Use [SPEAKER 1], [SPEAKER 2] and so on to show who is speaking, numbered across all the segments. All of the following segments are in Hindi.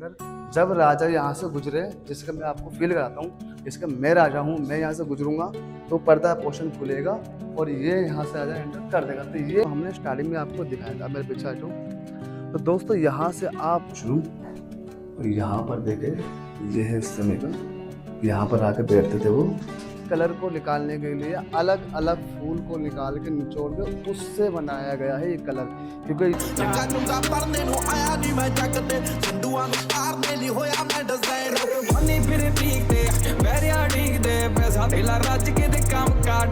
[SPEAKER 1] जब राजा यहाँ से गुजरे, जिसका मैं आपको फील कराता हूँ, इसका मैं राजा हूँ, मैं यहाँ से गुजरूंगा तो पर्दा पोर्शन खुलेगा और ये यहाँ से राजा एंटर कर देगा। तो ये हमने स्टार्टिंग में आपको दिखाया था। मेरे पीछे आ जाओ। तो दोस्तों यहाँ से आप शुरू और यहाँ पर देखे, ये है उस समय का, यहाँ पर आके बैठते थे वो। कलर को निकालने के लिए अलग अलग फूल को निकाल के निचोड़ के उससे बनाया गया है ये कलर, क्योंकि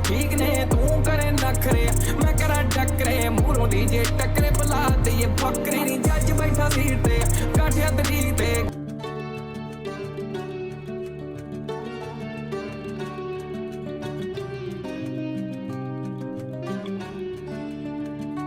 [SPEAKER 1] ठीक ने तू करे नखरे मैं करा टकरे मूरों डीजे टकरे बुला दे ये बकरी नी जज बैठा सीट ते काठिया तरी ते।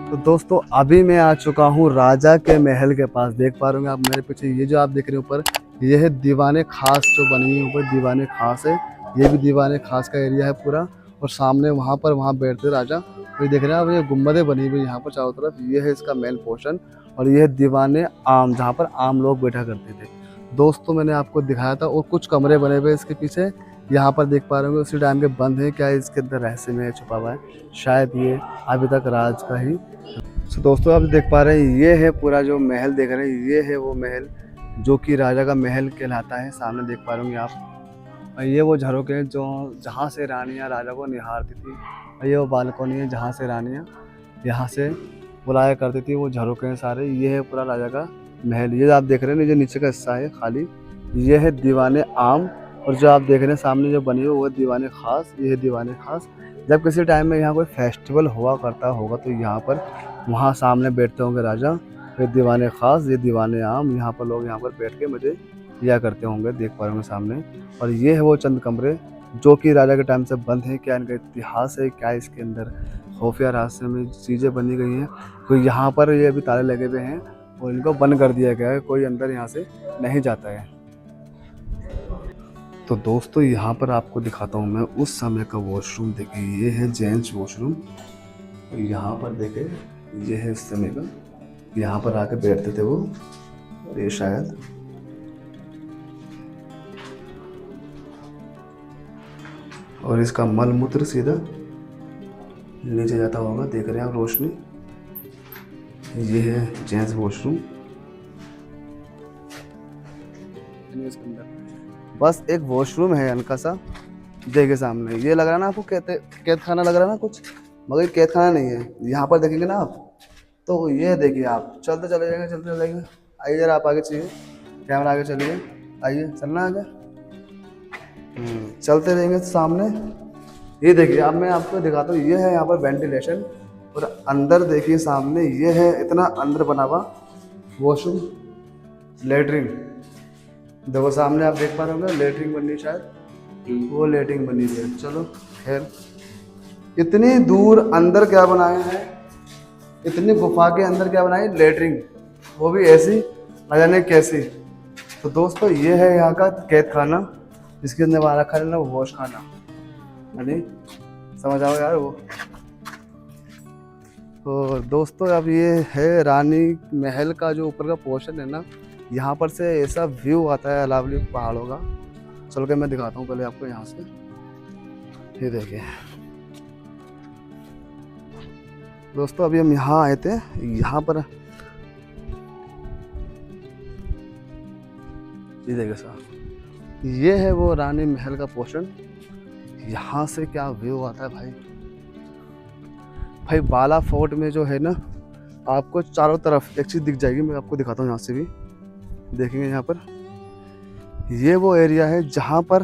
[SPEAKER 1] तो दोस्तों अभी मैं आ चुका हूँ राजा के महल के पास। देख पा रहे होंगे आप मेरे पीछे, ये जो आप देख रहे हैं ऊपर, ये है दीवाने खास जो बनी है ऊपर, दीवाने खास है। ये भी दीवाने खास का एरिया है पूरा। और सामने वहाँ बैठते राजा। तो देख रहे हैं आप, ये गुम्बदें बनी हुई यहाँ पर चारों तरफ। ये है इसका मेन पोर्शन और ये है दीवाने आम, जहाँ पर आम लोग बैठा करते थे। दोस्तों मैंने आपको दिखाया था। और कुछ कमरे बने हुए इसके पीछे, यहाँ पर देख पा रहे होंगे, उसी टाइम के बंद है। क्या इसके अंदर रहस्य में छुपा हुआ है, शायद ये अभी तक राज का ही। तो दोस्तों आप देख पा रहे हैं, ये है पूरा जो महल देख रहे हैं, ये है वो महल जो कि राजा का महल कहलाता है। सामने देख पा रहे होंगे आप। और ये वो झरोखे हैं जो जहाँ से रानियाँ राजा को निहारती थी। और ये वो बालकनी है जहाँ से रानियाँ यहाँ से बुलाया करती थी। वो झरोखे हैं सारे। ये है पूरा राजा का महल। ये आप देख रहे हैं, जो नीचे का हिस्सा है खाली, ये है दीवाने आम। और जो आप देख रहे हैं सामने जो बनी हुई वो दीवाने खास। ये है दीवाने खास। जब किसी टाइम में यहाँ कोई फेस्टिवल हुआ करता होगा तो यहाँ पर वहाँ सामने बैठते होंगे राजा। ये दीवाने खास, ये दीवाने आम, यहाँ पर लोग यहाँ पर बैठ के मजे लिया करते होंगे। देख पा रहे होंगे सामने। और ये है वो चंद कमरे जो कि राजा के टाइम से बंद है। क्या इनका इतिहास है, क्या इसके अंदर खुफिया रास्ते में चीज़ें बनी गई हैं। तो यहाँ पर ये अभी ताले लगे हुए हैं और इनको बंद कर दिया गया है, कोई अंदर यहाँ से नहीं जाता है। तो दोस्तों यहाँ पर आपको दिखाता हूँ मैं उस समय का वॉशरूम। देखिए, ये है जेंट्स वॉशरूम। यहाँ पर देखे, ये है उस समय का, यहाँ पर आके बैठते थे वो। और ये शायद और इसका मल मूत्र सीधा नीचे जाता होगा। देख रहे हैं आप रोशनी। ये है जेंट्स वॉशरूम। इसके अंदर बस एक वॉशरूम है हल्का सा, देखिए सामने। ये लग रहा है ना आपको कैद खाना लग रहा है ना कुछ, मगर कैद खाना नहीं है। यहाँ पर देखेंगे ना आप, तो ये देखिए आप चलते चले जाएंगे, चलते चले जाएंगे। आइए जरा आप आगे चाहिए, कैमरा आगे चलिए, आइए चलना आगे। चलते रहेंगे सामने। ये देखिए अब मैं आपको दिखाता हूँ, ये है यहाँ पर वेंटिलेशन। और अंदर देखिए सामने, ये है इतना अंदर बना हुआ वॉशरूम, लेटरिन। देखो सामने आप देख पा रहे होंगे, लेटरिन बनी शायद, वो लेटरिन बनी हुई है। चलो खैर, इतनी दूर अंदर क्या बनाया है, इतनी गुफा के अंदर क्या बनाई, लेटरिन, वो भी ऐसी न जाने कैसी। तो दोस्तों ये है यहाँ का कैद खाना, जिसके अंदर हमारा खा लेना वॉश खाना, यानी समझ आओ यार वो। तो दोस्तों अब ये है रानी महल का जो ऊपर का पोर्शन है ना, यहाँ पर से ऐसा व्यू आता है अलावली पहाड़ों का। चल के मैं दिखाता हूँ पहले आपको यहाँ से। ये देखिए दोस्तों, अभी हम यहाँ आए थे। यहाँ पर ये देखिए साहब, ये है वो रानी महल का पोर्शन। यहाँ से क्या व्यू आता है भाई। बाला फोर्ट में जो है ना, आपको चारों तरफ एक चीज़ दिख जाएगी। मैं आपको दिखाता हूँ, यहाँ से भी देखेंगे। यहाँ पर ये वो एरिया है जहाँ पर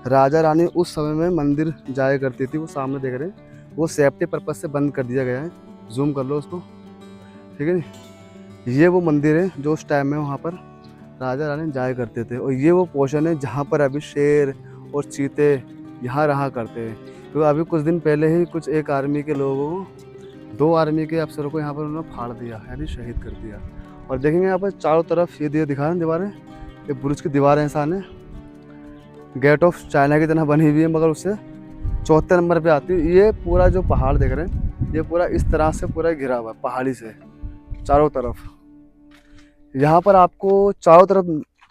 [SPEAKER 1] राजा रानी उस समय में मंदिर जाया करती थी। वो सामने देख रहे हैं, वो सेफ्टी पर्पज से बंद कर दिया गया है। जूम कर लो उसको, ठीक है नी। ये वो मंदिर है जो उस टाइम में वहाँ पर राजा रानी जाया करते थे। और ये वो पोर्शन है जहाँ पर अभी शेर और चीते यहाँ रहा करते हैं। तो अभी कुछ दिन पहले ही कुछ एक आर्मी के लोगों को, 2 आर्मी के अफसरों को यहाँ पर उन्होंने फाड़ दिया, यानी शहीद कर दिया। और देखेंगे यहाँ पर चारों तरफ ये दिखा रहे हैं दीवारें, ये बुर्ज की दीवारें सामने गेट ऑफ चाइना की तरह बनी हुई है, मगर उससे 74 नंबर पे आती है। ये पूरा जो पहाड़ देख रहे हैं, ये पूरा इस तरह से पूरा घिरा हुआ है पहाड़ी से चारों तरफ। यहाँ पर आपको चारों तरफ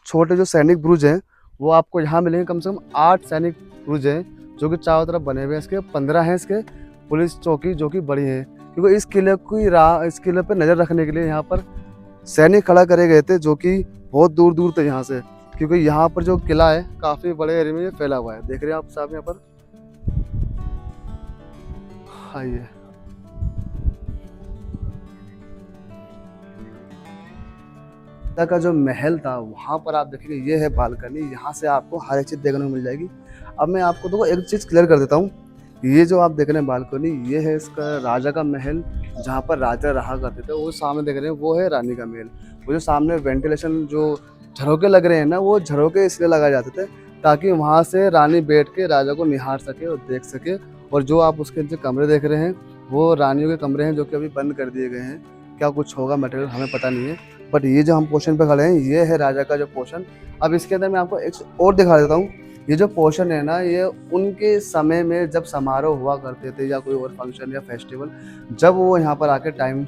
[SPEAKER 1] छोटे जो सैनिक बुरुज हैं वो आपको यहाँ मिलेंगे। कम से कम 8 सैनिक बुरुज हैं जो कि चारों तरफ बने हुए हैं। इसके 15 हैं इसके पुलिस चौकी जो कि बड़ी है, क्योंकि इस किले पर नज़र रखने के लिए यहाँ पर सैनिक खड़ा करे गए थे जो कि बहुत दूर दूर थे यहाँ से, क्योंकि यहाँ पर जो किला है काफ़ी बड़े एरिया में ये फैला हुआ है। देख रहे हैं आप साहब यहाँ पर। आइए, का जो महल था वहाँ पर आप देखेंगे ये है बालकनी। यहाँ से आपको हर एक चीज़ देखने को मिल जाएगी। अब मैं आपको देखो एक चीज़ क्लियर कर देता हूँ। ये जो आप देख रहे हैं बालकनी, ये है इसका राजा का महल, जहाँ पर राजा रहा करते थे। वो सामने देख रहे हैं वो है रानी का महल। वो जो सामने वेंटिलेशन जो झरोके लग रहे हैं ना, वो झरोके इसलिए लगाए जाते थे ताकि वहाँ से रानी बैठ के राजा को निहार सके और देख सके। और जो आप उसके जो कमरे देख रहे हैं वो रानियों के कमरे हैं जो कि अभी बंद कर दिए गए हैं। क्या कुछ होगा मटेरियल हमें पता नहीं है, बट ये जो हम पोर्शन पे खड़े हैं ये है राजा का जो पोर्शन। अब इसके अंदर मैं आपको एक और दिखा देता हूँ। ये जो पोर्शन है ना, ये उनके समय में जब समारोह हुआ करते थे या कोई और फंक्शन या फेस्टिवल, जब वो यहाँ पर आके टाइम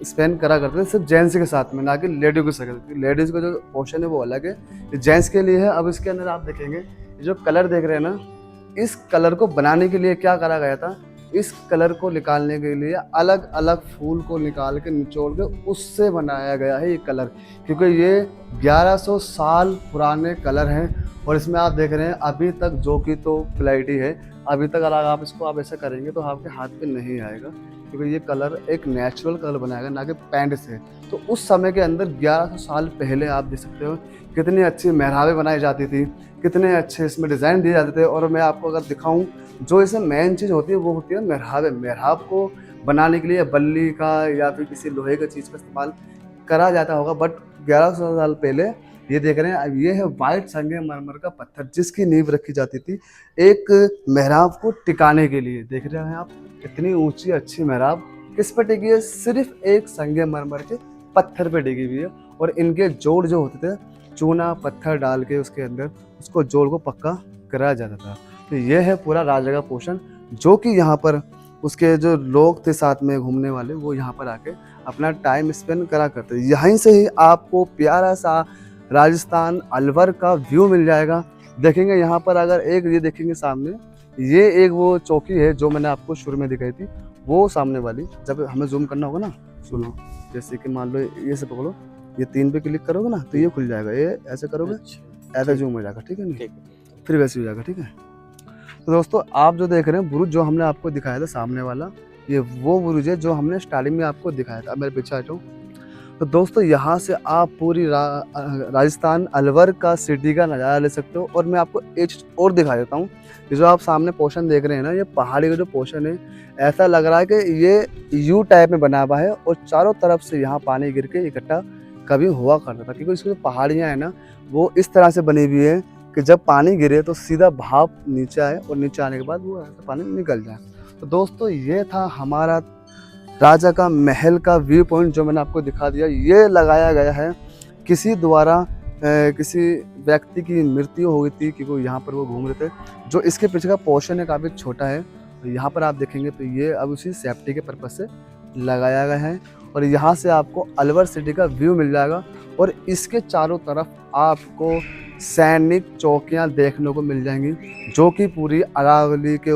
[SPEAKER 1] स्पेंड करा करते थे सिर्फ जेंट्स के साथ में, ना कि लेडीज के साथ। लेडीज़ का जो पोर्शन है वो अलग है, ये जेंट्स के लिए है। अब इसके अंदर आप देखेंगे ये जो कलर देख रहे हैं ना, इस कलर को बनाने के लिए क्या करा गया था, इस कलर को निकालने के लिए अलग अलग फूल को निकाल के निचोड़ के उससे बनाया गया है ये कलर, क्योंकि ये 1100 साल पुराने कलर हैं। और इसमें आप देख रहे हैं अभी तक जो कि तो क्लैरिटी है, अभी तक अगर आप इसको आप ऐसा करेंगे तो आपके हाथ पे नहीं आएगा, क्योंकि ये कलर एक नेचुरल कलर बनाएगा, ना कि पेंट से। तो उस समय के अंदर 1100 साल पहले आप देख सकते हो कितनी अच्छी मेहराबें बनाई जाती थी, कितने अच्छे इसमें डिज़ाइन दिए जाते थे। और मैं आपको अगर दिखाऊं, जो इसमें मेन चीज़ होती है वो होती है मेहराबें। मेहराब को बनाने के लिए बल्ली का या फिर किसी लोहे का चीज़ का इस्तेमाल करा जाता होगा, बट 1100 साल पहले ये देख रहे हैं अब ये है वाइट संगमरमर का पत्थर जिसकी नींव रखी जाती थी एक मेहराब को टिकाने के लिए। देख रहे हैं आप इतनी ऊंची अच्छी मेहराब किस पे टिकी है, सिर्फ एक संगमरमर के पत्थर पे टिकी हुई है। और इनके जोड़ जो होते थे चूना पत्थर डाल के उसके अंदर उसको जोड़ को पक्का कराया जाता था। तो ये है पूरा राजा का पोर्शन, जो कि यहाँ पर उसके जो लोग थे साथ में घूमने वाले वो यहाँ पर आके अपना टाइम स्पेंड करा करते थे। यहीं से ही आपको प्यारा सा राजस्थान अलवर का व्यू मिल जाएगा। देखेंगे यहाँ पर अगर एक ये देखेंगे सामने, ये एक वो चौकी है जो मैंने आपको शुरू में दिखाई थी, वो सामने वाली। जब हमें जूम करना होगा ना, सुनो, जैसे कि मान लो ये से पकड़ो, ये 3 पे क्लिक करोगे ना तो ये खुल जाएगा, ये ऐसे करोगे ऐसा जूम हो जाएगा, ठीक है नहीं, फिर वैसे हो जाएगा, ठीक है। तो दोस्तों आप जो देख रहे हैं बुरुज जो हमने आपको दिखाया था सामने वाला, ये वो बुरुज है जो हमने स्टार्टिंग में आपको दिखाया था। अब मेरे पीछे हटो। तो दोस्तों यहाँ से आप पूरी राजस्थान अलवर का सिटी का नज़ारा ले सकते हो। और मैं आपको एक चीज़ और दिखा देता हूँ, ये जो आप सामने पोर्शन देख रहे हैं ना, ये पहाड़ी का जो पोर्शन है, ऐसा लग रहा है कि ये यू टाइप में बना हुआ है और चारों तरफ से यहाँ पानी गिर के इकट्ठा कभी हुआ करता था, क्योंकि इसकी जो पहाड़ियाँ हैं ना वो इस तरह से बनी हुई है कि जब पानी गिरे तो सीधा भाप नीचे आए और नीचे आने के बाद वो ऐसा पानी निकल जाए। तो दोस्तों ये था हमारा राजा का महल का व्यू पॉइंट जो मैंने आपको दिखा दिया। ये लगाया गया है किसी द्वारा किसी व्यक्ति की मृत्यु हो गई थी कि वो यहाँ पर वो घूम रहे थे। जो इसके पीछे का पोर्शन है काफ़ी छोटा है, तो यहाँ पर आप देखेंगे तो ये अब उसी सेफ्टी के पर्पज़ से लगाया गया है। और यहाँ से आपको अलवर सिटी का व्यू मिल जाएगा और इसके चारों तरफ आपको सैनिक चौकियाँ देखने को मिल जाएंगी जो कि पूरी अरावली के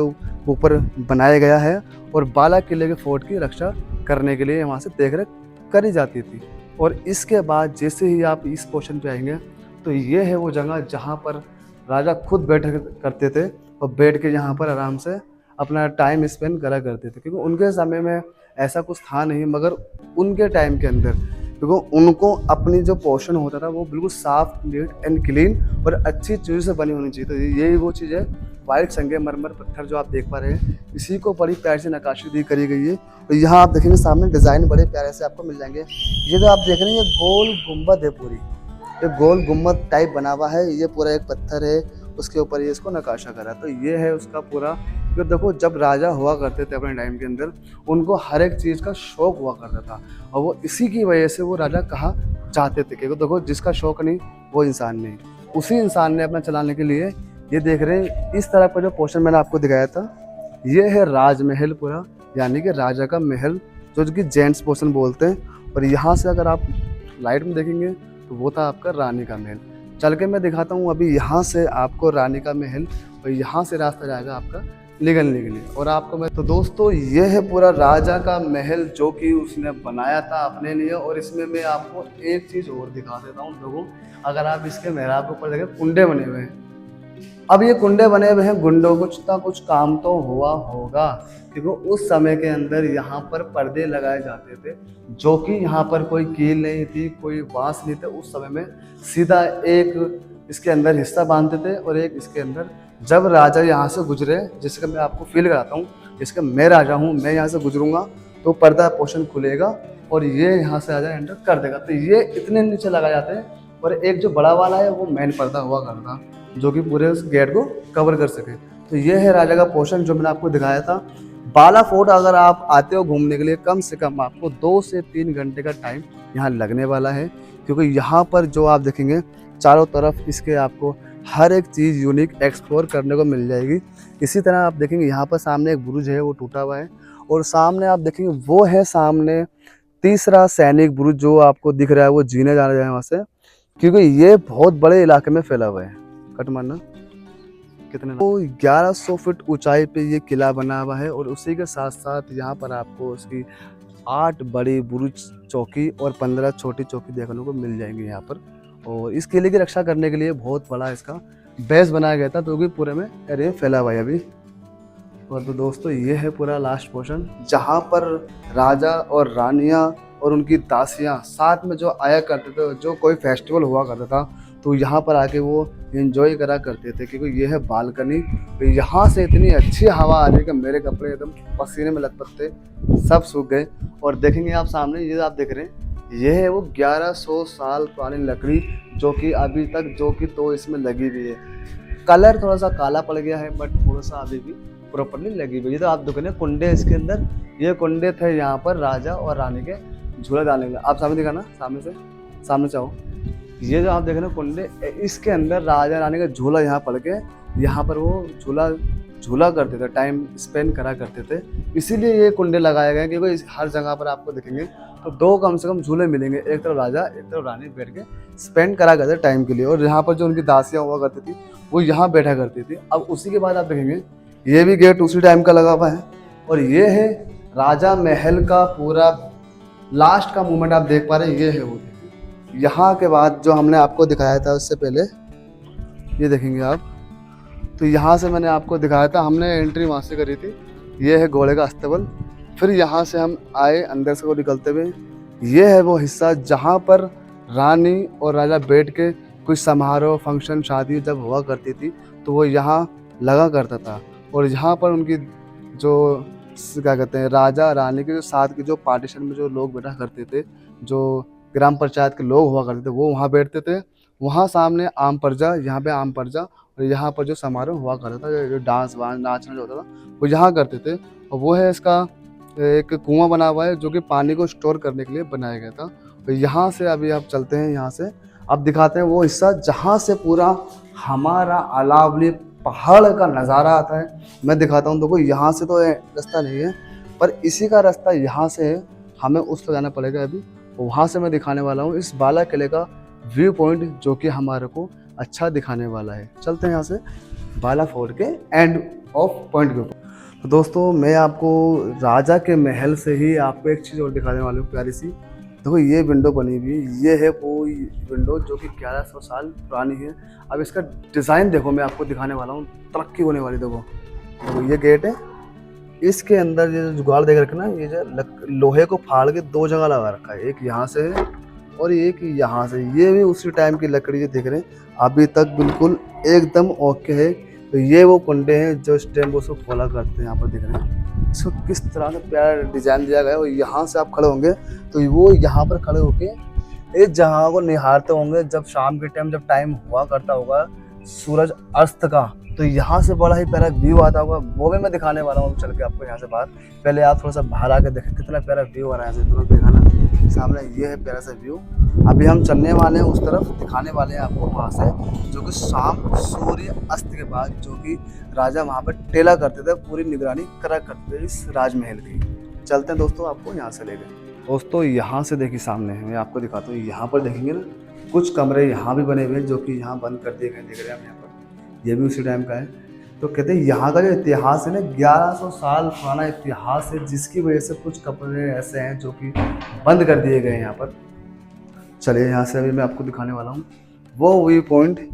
[SPEAKER 1] ऊपर बनाया गया है और बाला किले के फोर्ट की रक्षा करने के लिए वहाँ से देख रेख करी जाती थी। और इसके बाद जैसे ही आप इस पोर्शन पे आएंगे तो ये है वो जगह जहाँ पर राजा खुद बैठा करते थे और बैठ के यहाँ पर आराम से अपना टाइम स्पेंड करा करते थे, क्योंकि उनके समय में ऐसा कुछ था नहीं, मगर उनके टाइम के अंदर क्योंकि उनको अपनी जो पोर्शन होता था वो बिल्कुल साफ नीट एंड क्लीन और अच्छी चीज़ों से बनी होनी चाहिए। तो यही वो चीज़ है, वाइट संगमरमर पत्थर जो आप देख पा रहे हैं, इसी को बड़ी प्यार से नक्काशी दी करी गई है। तो यहाँ आप देखेंगे सामने डिज़ाइन बड़े प्यारे से आपको मिल जाएंगे। ये जो आप देख रहे हैं ये गोल गुम्बद है, पूरी ये गोल गुम्बद टाइप बना हुआ है। ये पूरा एक पत्थर है, उसके ऊपर ये इसको नक्काशा करा। तो ये है उसका पूरा। तो देखो जब राजा हुआ करते थे अपने टाइम के अंदर, उनको हर एक चीज़ का शौक हुआ करता था और वो इसी की वजह से वो राजा कहा जाते थे, क्योंकि देखो जिसका शौक नहीं वो इंसान नहीं। उसी इंसान ने अपना चलाने के लिए ये देख रहे हैं इस तरह का जो पोर्शन मैंने आपको दिखाया था, ये है राजमहल पूरा, यानी कि राजा का महल जो कि जेंट्स पोर्शन बोलते हैं। और यहाँ से अगर आप लाइट में देखेंगे तो वो था आपका रानी का महल। चल के मैं दिखाता हूँ अभी यहाँ से आपको रानी का महल, और यहाँ से रास्ता जाएगा आपका निकलने के लिए। और आपको मैं तो दोस्तों ये है पूरा राजा का महल जो कि उसने बनाया था अपने लिए। और इसमें मैं आपको एक चीज़ और दिखा देता हूँ। देखो अगर आप इसके मेहराब के ऊपर देखें कुंडे बने हुए हैं। अब ये कुंडे बने हुए हैं, गुंडों कुछ ना कुछ काम तो हुआ होगा, क्योंकि उस समय के अंदर यहाँ पर पर्दे लगाए जाते थे, जो कि यहाँ पर कोई कील नहीं थी, कोई बांस नहीं थे। उस समय में सीधा एक इसके अंदर हिस्सा बांधते थे और एक इसके अंदर। जब राजा यहाँ से गुजरे, जिसका मैं आपको फील कराता हूँ, जिसका मैं राजा हूँ, मैं यहाँ से गुजरूंगा तो पर्दा पोर्शन खुलेगा और ये यहाँ से राजा एंटर कर देगा। तो ये इतने नीचे लगाए जाते हैं। और एक जो बड़ा वाला है वो मेन पर्दा हुआ करता, जो कि पूरे उस गेट को कवर कर सके। तो ये है राजा का पोर्शन जो मैंने आपको दिखाया था। बाला फोर्ट अगर आप आते हो घूमने के लिए, कम से कम आपको 2 से 3 घंटे का टाइम यहाँ लगने वाला है, क्योंकि यहाँ पर जो आप देखेंगे चारों तरफ इसके आपको हर एक चीज़ यूनिक एक्सप्लोर करने को मिल जाएगी। इसी तरह आप देखेंगे यहाँ पर सामने एक बुरुज है, वो टूटा हुआ है। और सामने आप देखेंगे वो है सामने तीसरा सैनिक बुरुज जो आपको दिख रहा है, वो जीने जाना जाए वहाँ से, क्योंकि ये बहुत बड़े इलाके में फैला हुआ है। कट मारना कितने तो 1100 फीट ऊंचाई पे ये किला बना हुआ है। और उसी के साथ साथ यहाँ पर आपको उसकी 8 बड़ी बुरुज चौकी और 15 छोटी चौकी देखने को मिल जाएंगी यहाँ पर। और इस किले की रक्षा करने के लिए बहुत बड़ा इसका बेस बनाया गया था, जो कि पूरे में एरिया फैला हुआ है अभी। और तो दोस्तों ये है पूरा लास्ट पोर्शन, जहाँ पर राजा और रानियाँ और उनकी दासियाँ साथ में जो आया करते थे, जो कोई फेस्टिवल हुआ करता था तो यहाँ पर आके वो एंजॉय करा करते थे। क्योंकि ये है बालकनी, तो यहाँ से इतनी अच्छी हवा आ रही है कि मेरे कपड़े एकदम पसीने में लथपथ थे, सब सूख गए। और देखेंगे आप सामने ये आप देख रहे हैं, ये है वो 1100 साल पुरानी लकड़ी, जो कि अभी तक जो कि तो इसमें लगी हुई है। कलर थोड़ा सा काला पड़ गया है, बट थोड़ा सा अभी भी प्रॉपरली लगी हुई है। तो आप देखेंगे कुंडे इसके अंदर, ये कुंडे थे यहाँ पर राजा और रानी के झूला डालने के लिए। आप सामने दिखाना, सामने से आओ। ये जो आप देख रहे हैं कुंडे, इसके अंदर राजा रानी का झूला यहाँ पड़ के यहाँ पर वो झूला करते थे, टाइम स्पेंड करा करते थे। इसीलिए ये कुंडे लगाए गए, क्योंकि हर जगह पर आपको देखेंगे तो 2 कम से कम झूले मिलेंगे, एक तरफ राजा एक तरफ रानी बैठ के स्पेंड करा करते टाइम के लिए। और यहाँ पर जो उनकी दासियाँ हुआ करती थी वो यहाँ बैठा करती थी। अब उसी के बाद आप देखेंगे ये भी गेट उसी टाइम का लगा हुआ है। और ये है राजा महल का पूरा लास्ट का मोमेंट आप देख पा रहे हैं, ये है वो। यहाँ के बाद जो हमने आपको दिखाया था उससे पहले ये देखेंगे आप, तो यहाँ से मैंने आपको दिखाया था, हमने एंट्री वहाँ से करी थी। ये है घोड़े का अस्तबल। फिर यहाँ से हम आए अंदर से वो निकलते हुए, ये है वो हिस्सा जहाँ पर रानी और राजा बैठ के कुछ समारोह, फंक्शन, शादी जब हुआ करती थी तो वो यहाँ लगा करता था। और यहाँ पर उनकी जो क्या कहते हैं, राजा रानी के जो साथ के जो पार्टीशन में जो लोग बैठा करते थे, जो ग्राम पंचायत के लोग हुआ करते थे, वो वहाँ बैठते थे। वहाँ सामने आम प्रजा, यहाँ पे आम प्रजा, और यहाँ पर जो समारोह हुआ करता था, जो डांस वांस नाचना जो होता था वो यहाँ करते थे। और वो है इसका एक कुआं बना हुआ है, जो कि पानी को स्टोर करने के लिए बनाया गया था। तो यहाँ से अभी आप चलते हैं, यहाँ से अब दिखाते हैं वो हिस्सा जहाँ से पूरा हमारा अलावली पहाड़ का नज़ारा आता है। मैं दिखाता हूँ। देखो यहाँ से तो रास्ता नहीं है, पर इसी का रास्ता यहाँ से है, हमें उस पर जाना पड़ेगा अभी। वहाँ से मैं दिखाने वाला हूँ इस बाला किले का व्यू पॉइंट, जो कि हमारे को अच्छा दिखाने वाला है। चलते हैं यहाँ से बाला फोर्ट के एंड ऑफ पॉइंट के ऊपर। तो दोस्तों मैं आपको राजा के महल से ही आपको एक चीज़ और दिखाने वाली हूँ प्यारी सी। देखो ये विंडो बनी हुई है, ये है वो विंडो जो कि 1100 साल पुरानी है। अब इसका डिज़ाइन देखो, मैं आपको दिखाने वाला हूँ, तरक्की होने वाली। देखो ये गेट है, इसके अंदर ये जुगाड़ देख रखना, ये जो लोहे को फाड़ के 2 जगह लगा रखा है, एक यहाँ से है और एक यहाँ से। ये भी उसी टाइम की लकड़ी जो देख रहे हैं, अभी तक बिल्कुल एकदम ओके है। तो ये वो कुंडे हैं जो इस टाइम उसको खोला करते हैं, यहाँ पर देख रहे हैं। इसको किस तरह से प्यारा डिजाइन दिया गया है। और यहाँ से आप खड़े होंगे तो वो यहाँ पर खड़े होके इस जगह को निहारते होंगे, जब शाम के टाइम जब टाइम हुआ करता होगा सूरज अस्त का, तो यहाँ से बड़ा ही प्यारा व्यू आता होगा। वो भी मैं दिखाने वाला हूँ चल के आपको यहाँ से बाहर। पहले आप थोड़ा सा बाहर आके देखें कितना प्यारा व्यू आ रहा है यहाँ से, तुरंत दिखाना सामने। ये है प्यारा सा व्यू। अभी हम चलने वाले हैं उस तरफ, दिखाने वाले हैं आपको वहाँ से, जो कि शाम सूर्य अस्त के बाद जो कि राजा वहाँ पर टेला करते थे, पूरी निगरानी करा करते थे इस राजमहल की। चलते हैं दोस्तों, आपको यहाँ से ले गए। दोस्तों यहाँ से देखिए सामने मैं आपको दिखाता हूँ, यहाँ पर देखेंगे ना कुछ कमरे यहाँ भी बने हुए हैं जो कि यहाँ बंद कर दिए गए, देख रहे हैं आप यहाँ पर, ये भी उसी टाइम का है। तो कहते हैं यहाँ का जो इतिहास है ना 1100 साल पुराना इतिहास है, जिसकी वजह से कुछ कमरे ऐसे हैं जो कि बंद कर दिए गए हैं यहाँ पर। चलिए यहाँ से अभी मैं आपको दिखाने वाला हूँ वो व्यू पॉइंट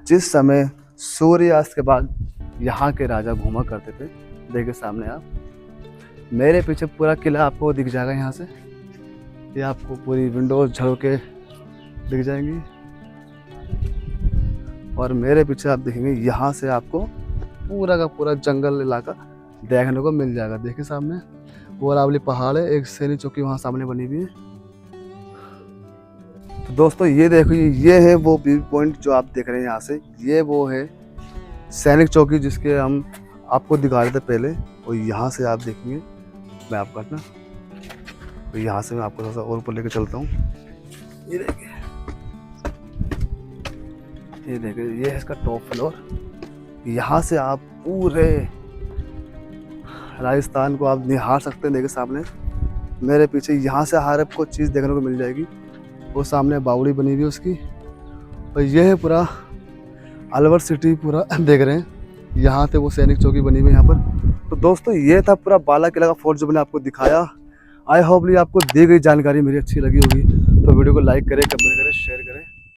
[SPEAKER 1] जिस समय सूर्यास्त के बाद यहाँ के राजा घूमा करते थे। देखिए सामने आप, मेरे पीछे पूरा किला आपको दिख जाएगा यहाँ से, ये आपको पूरी विंडोज झरोके दिख जाएंगी। और मेरे पीछे आप देखेंगे यहाँ से आपको पूरा का पूरा जंगल इलाका देखने को मिल जाएगा। देखिए सामने वो अरावली पहाड़ है, एक सैनिक चौकी वहाँ सामने बनी हुई है। तो दोस्तों ये देखिए, ये है वो व्यू पॉइंट जो आप देख रहे हैं यहाँ से, ये वो है सैनिक चौकी जिसके हम आपको दिखा रहे थे पहले। और यहाँ से आप देखेंगे मैं आपका ना, तो यहाँ से मैं आपको थोड़ा सा और ऊपर लेकर चलता हूँ। ये देखिए, ये देखिए, ये है इसका टॉप फ्लोर। यहाँ से आप पूरे राजस्थान को आप निहार सकते हैं। देखिए सामने मेरे पीछे यहाँ से हर आपको चीज़ देखने को मिल जाएगी। वो सामने बावड़ी बनी हुई है उसकी, और ये है पूरा अलवर सिटी पूरा देख रहे हैं। यहाँ से वो सैनिक चौकी बनी हुई है यहाँ पर। तो दोस्तों ये था पूरा बाला किला का फोर्ट जो मैंने आपको दिखाया। आई होपली आपको दी गई जानकारी मेरी अच्छी लगी होगी। तो वीडियो को लाइक करें,